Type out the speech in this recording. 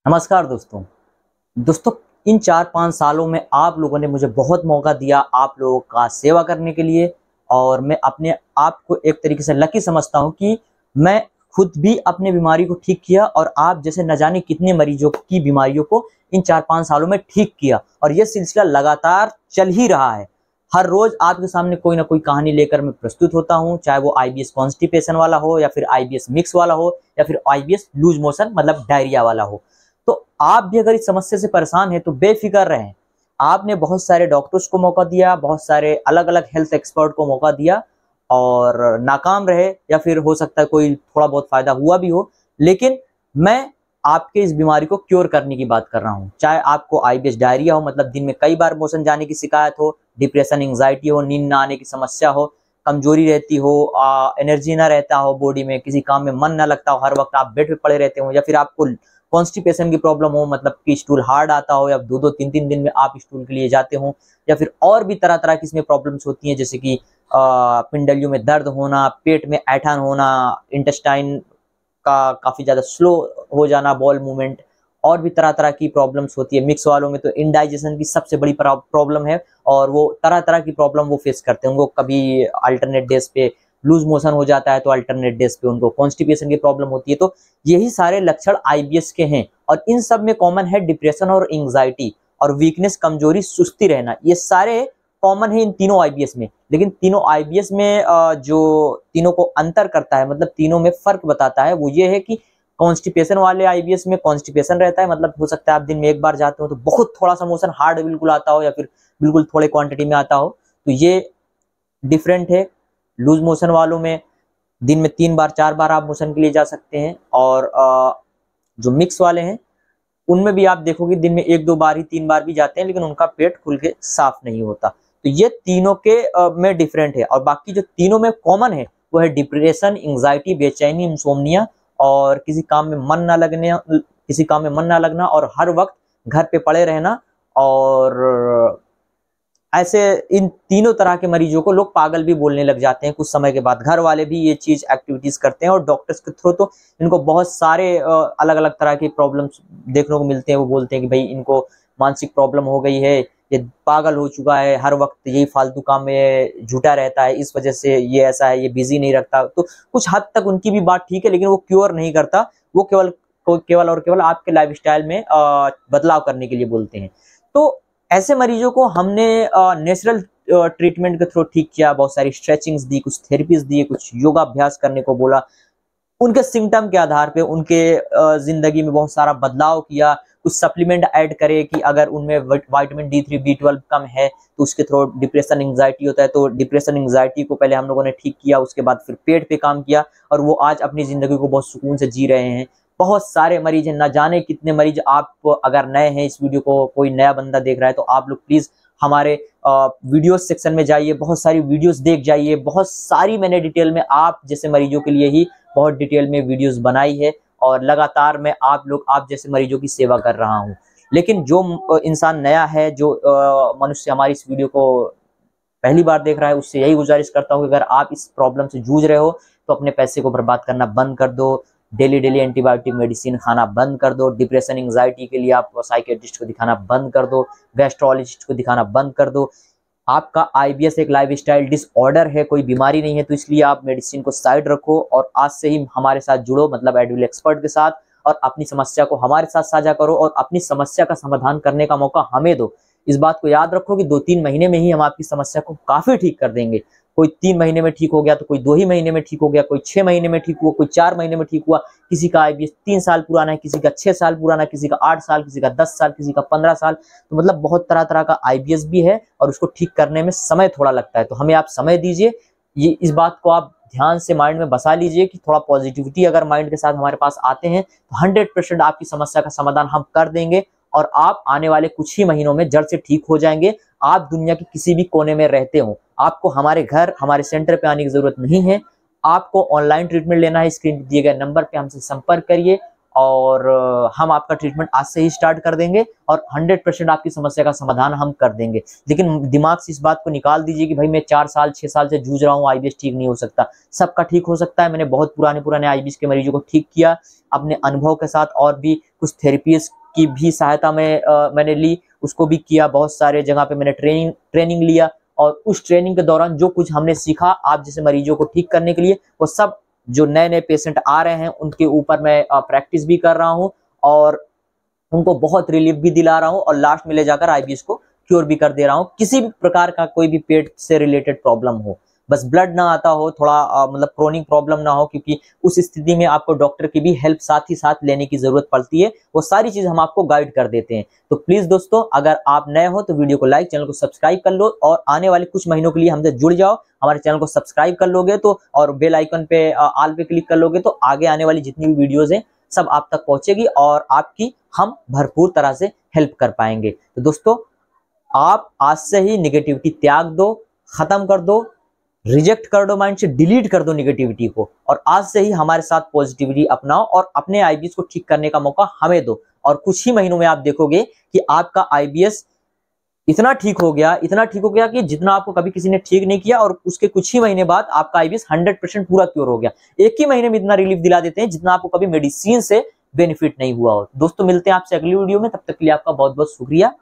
नमस्कार दोस्तों। दोस्तों, इन 4-5 सालों में आप लोगों ने मुझे बहुत मौका दिया आप लोगों का सेवा करने के लिए, और मैं अपने आप को एक तरीके से लकी समझता हूं कि मैं खुद भी अपनी बीमारी को ठीक किया और आप जैसे न जाने कितने मरीजों की बीमारियों को इन 4-5 सालों में ठीक किया। और यह सिलसिला लगातार चल ही रहा है। हर रोज आपके सामने कोई ना कोई कहानी लेकर मैं प्रस्तुत होता हूं, चाहे वो आईबीएस कॉन्स्टिपेशन वाला हो, या फिर आईबीएस मिक्स वाला हो, या फिर आईबीएस लूज मोशन मतलब डायरिया वाला हो। तो आप भी अगर इस समस्या से परेशान हैं तो बेफिक्र रहें। आपने बहुत सारे डॉक्टर्स को मौका दिया, बहुत सारे अलग अलग हेल्थ एक्सपर्ट को मौका दिया और नाकाम रहे, या फिर हो सकता है कोई थोड़ा बहुत फायदा हुआ भी हो। लेकिन मैं आपके इस बीमारी को क्योर करने की बात कर रहा हूँ। चाहे आपको आईबीएस डायरिया हो, मतलब दिन में कई बार मोशन जाने की शिकायत हो, डिप्रेशन, एंग्जाइटी हो, नींद ना आने की समस्या हो, कमजोरी रहती हो, एनर्जी ना रहता हो बॉडी में, किसी काम में मन ना लगता हो, हर वक्त आप बेड पे पड़े रहते हो, या फिर आपको कॉन्स्टिपेशन की प्रॉब्लम हो, मतलब कि स्टूल हार्ड आता हो, या 2-2 3-3 दिन में आप स्टूल के लिए जाते हो, या फिर और भी तरह तरह की इसमें प्रॉब्लम्स होती हैं, जैसे कि पिंडलियों में दर्द होना, पेट में ऐंठन होना, इंटेस्टाइन का काफी ज्यादा स्लो हो जाना, बॉल मूवमेंट, और भी तरह तरह की प्रॉब्लम्स होती है। मिक्स वालों में तो इंडाइजेशन की सबसे बड़ी प्रॉब्लम है, और वो तरह तरह की प्रॉब्लम वो फेस करते हैं। उनको कभी अल्टरनेट डेज पे लूज मोशन हो जाता है, तो अल्टरनेट डेज पे उनको कॉन्स्टिपेशन की प्रॉब्लम होती है। तो यही सारे लक्षण आईबीएस के हैं, और इन सब में कॉमन है डिप्रेशन और एंग्जाइटी और वीकनेस, कमजोरी, सुस्ती रहना। ये सारे कॉमन है इन तीनों आईबीएस में। लेकिन तीनों आईबीएस में जो तीनों को अंतर करता है, मतलब तीनों में फर्क बताता है, वो ये है कि कॉन्स्टिपेशन वाले आईबीएस में कॉन्स्टिपेशन रहता है, मतलब हो सकता है आप दिन में एक बार जाते हो तो बहुत थोड़ा सा मोशन हार्ड बिल्कुल आता हो, या फिर बिल्कुल थोड़े क्वांटिटी में आता हो। तो ये डिफरेंट है। लूज मोशन वालों में दिन में 3 बार 4 बार आप मोशन के लिए जा सकते हैं, और जो मिक्स वाले हैं उनमें भी आप देखोगे दिन में 1-2 बार ही 3 बार भी जाते हैं, लेकिन उनका पेट खुल के साफ नहीं होता। तो ये तीनों के में डिफरेंट है। और बाकी जो तीनों में कॉमन है वो है डिप्रेशन, एंग्जाइटी, बेचैनी, इंसोम्निया, और किसी काम में मन ना लगना, और हर वक्त घर पे पड़े रहना। और ऐसे इन तीनों तरह के मरीजों को लोग पागल भी बोलने लग जाते हैं कुछ समय के बाद। घर वाले भी ये चीज एक्टिविटीज करते हैं, और डॉक्टर्स के थ्रू तो इनको बहुत सारे अलग अलग तरह के प्रॉब्लम्स देखने को मिलते हैं। वो बोलते हैं कि भाई इनको मानसिक प्रॉब्लम हो गई है, ये पागल हो चुका है, हर वक्त यही फालतू काम में जुटा रहता है, इस वजह से ये ऐसा है, ये बिजी नहीं रखता। तो कुछ हद तक उनकी भी बात ठीक है, लेकिन वो क्योर नहीं करता। वो केवल और केवल आपके लाइफस्टाइल में बदलाव करने के लिए बोलते हैं। तो ऐसे मरीजों को हमने नेचुरल ट्रीटमेंट के थ्रू ठीक किया। बहुत सारी स्ट्रेचिंग्स दी, कुछ थेरेपीज दी, कुछ योगा अभ्यास करने को बोला। उनके सिम्टम के आधार पे उनके जिंदगी में बहुत सारा बदलाव किया। कुछ सप्लीमेंट ऐड करे कि अगर उनमें विटामिन D3 B12 कम है तो उसके थ्रू डिप्रेशन, एंग्जाइटी होता है, तो डिप्रेशन, एंग्जाइटी को पहले हम लोगों ने ठीक किया, उसके बाद फिर पेट पे काम किया, और वो आज अपनी जिंदगी को बहुत सुकून से जी रहे हैं। बहुत सारे मरीज हैं, ना जाने कितने मरीज। आप अगर नए हैं, इस वीडियो को कोई नया बंदा देख रहा है, तो आप लोग प्लीज हमारे वीडियो सेक्शन में जाइए, बहुत सारी वीडियोस देख जाइए। बहुत सारी मैंने डिटेल में आप जैसे मरीजों के लिए ही बहुत डिटेल में वीडियोस बनाई है, और लगातार मैं आप जैसे मरीजों की सेवा कर रहा हूं। लेकिन जो इंसान नया है, जो मनुष्य हमारी इस वीडियो को पहली बार देख रहा है, उससे यही गुजारिश करता हूं कि अगर आप इस प्रॉब्लम से जूझ रहे हो तो अपने पैसे को बर्बाद करना बंद कर दो। डेली डेली एंटीबायोटिक मेडिसिन खाना बंद कर दो। डिप्रेशन, एंग्जाइटी के लिए आप साइकियाट्रिस्ट को दिखाना बंद कर दो। गैस्ट्रोलॉजिस्ट को दिखाना बंद कर दो। आपका आईबीएस एक लाइफस्टाइल डिसऑर्डर है, कोई बीमारी नहीं है, तो इसलिए आप मेडिसिन को साइड रखो और आज से ही हमारे साथ जुड़ो, मतलब एडविल एक्सपर्ट के साथ, और अपनी समस्या को हमारे साथ साझा करो, और अपनी समस्या का समाधान करने का मौका हमें दो। इस बात को याद रखो कि 2-3 महीने में ही हम आपकी समस्या को काफी ठीक कर देंगे। कोई 3 महीने में ठीक हो गया, तो कोई 2 ही महीने में ठीक हो गया, कोई 6 महीने में ठीक हुआ, कोई 4 महीने में ठीक हुआ। किसी का आईबीएस 3 साल पुराना है, किसी का 6 साल पुराना है, किसी का 8 साल, किसी का 10 साल, किसी का 15 साल। तो मतलब बहुत तरह तरह का आईबीएस भी है, और उसको ठीक करने में समय थोड़ा लगता है। तो हमें आप समय दीजिए। ये इस बात को आप ध्यान से माइंड में बसा लीजिए कि थोड़ा पॉजिटिविटी अगर माइंड के साथ हमारे पास आते हैं तो 100% आपकी समस्या का समाधान हम कर देंगे, और आप आने वाले कुछ ही महीनों में जड़ से ठीक हो जाएंगे। आप दुनिया के किसी भी कोने में रहते हो, आपको हमारे घर, हमारे सेंटर पे आने की जरूरत नहीं है। आपको ऑनलाइन ट्रीटमेंट लेना है, स्क्रीन पर दिए गए नंबर पे हमसे संपर्क करिए, और हम आपका ट्रीटमेंट आज से ही स्टार्ट कर देंगे और 100% आपकी समस्या का समाधान हम कर देंगे। लेकिन दिमाग से इस बात को निकाल दीजिए कि भाई मैं 4 साल 6 साल से जूझ रहा हूँ, आईबीएस ठीक नहीं हो सकता। सबका ठीक हो सकता है। मैंने बहुत पुराने आईबीएस के मरीजों को ठीक किया अपने अनुभव के साथ, और भी कुछ थेरेपीज की भी सहायता मैंने ली, उसको भी किया। बहुत सारे जगह पे मैंने ट्रेनिंग लिया, और उस ट्रेनिंग के दौरान जो कुछ हमने सीखा आप जैसे मरीजों को ठीक करने के लिए, वो सब जो नए पेशेंट आ रहे हैं उनके ऊपर मैं प्रैक्टिस भी कर रहा हूं और उनको बहुत रिलीफ भी दिला रहा हूं, और लास्ट में ले जाकर आईबीएस को क्योर भी कर दे रहा हूं। किसी भी प्रकार का कोई भी पेट से रिलेटेड प्रॉब्लम हो, बस ब्लड ना आता हो, थोड़ा मतलब क्रोनिक प्रॉब्लम ना हो, क्योंकि उस स्थिति में आपको डॉक्टर की भी हेल्प साथ ही साथ लेने की जरूरत पड़ती है। वो सारी चीज हम आपको गाइड कर देते हैं। तो प्लीज दोस्तों, अगर आप नए हो तो वीडियो को लाइक, चैनल को सब्सक्राइब कर लो, और आने वाले कुछ महीनों के लिए हमसे जुड़ जाओ। हमारे चैनल को सब्सक्राइब कर लोगे तो, और बेल आइकन पे ऑल पे क्लिक कर लोगे तो आगे आने वाली जितनी भी वीडियोज हैं सब आप तक पहुंचेगी, और आपकी हम भरपूर तरह से हेल्प कर पाएंगे। तो दोस्तों, आप आज से ही निगेटिविटी त्याग दो, खत्म कर दो, रिजेक्ट कर दो, माइंड से डिलीट कर दो निगेटिविटी को, और आज से ही हमारे साथ पॉजिटिविटी अपनाओ और अपने आईबीएस को ठीक करने का मौका हमें दो। और कुछ ही महीनों में आप देखोगे कि आपका आईबीएस इतना ठीक हो गया कि जितना आपको कभी किसी ने ठीक नहीं किया, और उसके कुछ ही महीने बाद आपका आईबीएस 100% पूरा क्योर हो गया। एक ही महीने में इतना रिलीफ दिला देते हैं जितना आपको कभी मेडिसिन से बेनिफिट नहीं हुआ हो। दोस्तों, मिलते हैं आपसे अगली वीडियो में, तब तक के लिए आपका बहुत बहुत शुक्रिया।